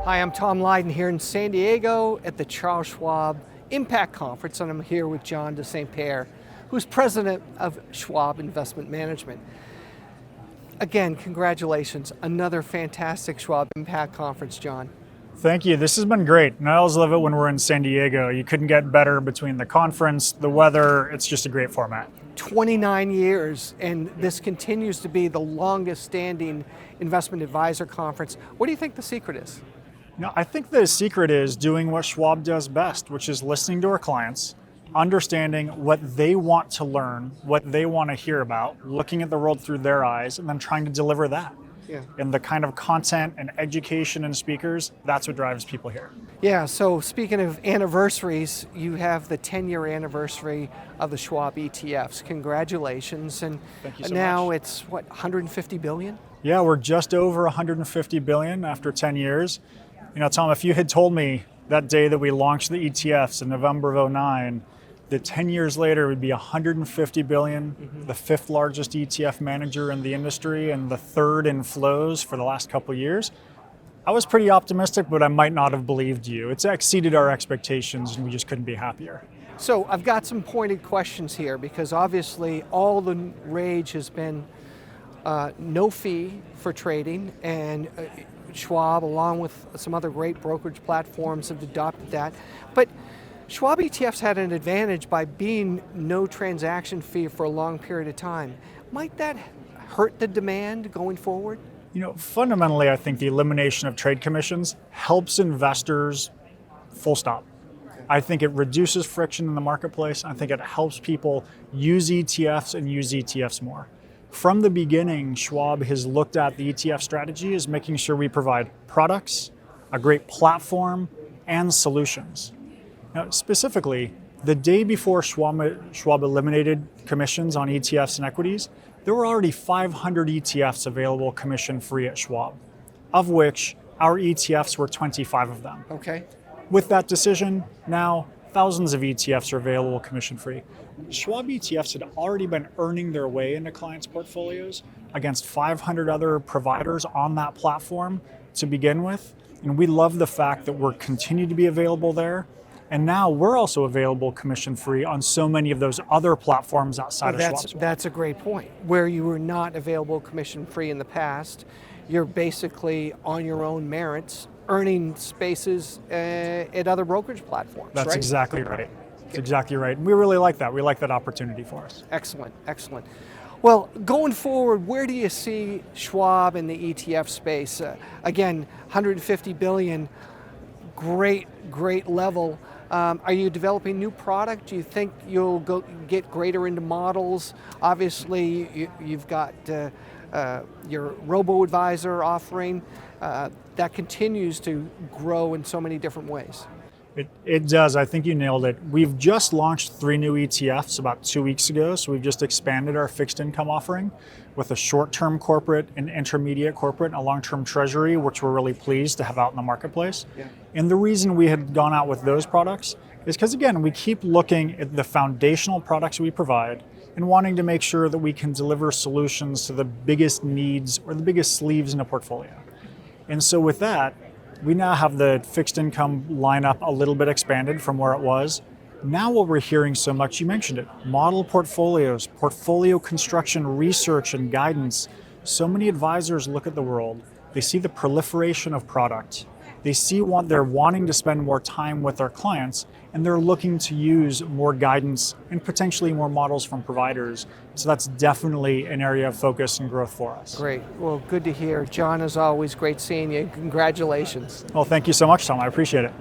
Hi, I'm Tom Lydon here in San Diego at the Charles Schwab IMPACT Conference, and I'm here with John de St. Paer, who's president of Schwab Investment Management. Again, congratulations. Another fantastic Schwab IMPACT Conference, John. Thank you. This has been great. And I always love it when we're in San Diego. You couldn't get better between the conference, the weather. It's just a great format. 29 years, and this continues to be the longest standing investment advisor conference. What do you think the secret is? No, I think the secret is doing what Schwab does best, which is listening to our clients, understanding what they want to learn, what they want to hear about, looking at the world through their eyes, and then trying to deliver that. Yeah. And the kind of content and education and speakers, that's what drives people here. Yeah, so speaking of anniversaries, you have the 10-year anniversary of the Schwab ETFs. Congratulations. And Thank you so now much. it's, what, 150 billion? Yeah, we're just over 150 billion after 10 years. You know, Tom, if you had told me that day that we launched the ETFs in November of 2009, that 10 years later would be 150 billion, the fifth largest ETF manager in the industry and the third in flows for the last couple of years, I was pretty optimistic, but I might not have believed you. It's exceeded our expectations and we just couldn't be happier. So I've got some pointed questions here because obviously all the rage has been no fee for trading, and Schwab, along with some other great brokerage platforms, have adopted that. But Schwab ETFs had an advantage by being no transaction fee for a long period of time. Might that hurt the demand going forward? You know, fundamentally, I think the elimination of trade commissions helps investors, full stop. I think it reduces friction in the marketplace. I think it helps people use ETFs and use ETFs more. From the beginning, Schwab has looked at the ETF strategy as making sure we provide products, a great platform, and solutions. Now, specifically, the day before Schwab eliminated commissions on ETFs and equities, there were already 500 ETFs available commission-free at Schwab, of which our ETFs were 25 of them. Okay. With that decision, now thousands of ETFs are available commission-free. Schwab ETFs had already been earning their way into clients' portfolios against 500 other providers on that platform to begin with. And we love the fact that we're continuing to be available there. And now we're also available commission-free on so many of those other platforms outside of Schwab's. That's a great point. Where you were not available commission-free in the past, you're basically on your own merits, earning spaces at other brokerage platforms, That's right? exactly right. That's exactly right. And we really like that. We like that opportunity for us. Excellent, excellent. Well, going forward, where do you see Schwab in the ETF space? Again, 150 billion, great level. Are you developing new product? Do you think you'll get greater into models? Obviously, you've got your robo-advisor offering that continues to grow in so many different ways. It does. I think you nailed it. We've just launched 3 new ETFs about 2 weeks ago, so we've just expanded our fixed income offering with a short-term corporate, an intermediate corporate, and a long-term treasury, which we're really pleased to have out in the marketplace. Yeah. And the reason we had gone out with those products is because, again, we keep looking at the foundational products we provide and wanting to make sure that we can deliver solutions to the biggest needs or the biggest sleeves in a portfolio. And so with that, we now have the fixed income lineup a little bit expanded from where it was. Now what we're hearing so much, you mentioned it, model portfolios, portfolio construction, research and guidance. So many advisors look at the world, they see the proliferation of product. They see they're wanting to spend more time with their clients, and they're looking to use more guidance and potentially more models from providers. So that's definitely an area of focus and growth for us. Great. Well, good to hear. John, as always, great seeing you. Congratulations. Well, thank you so much, Tom. I appreciate it.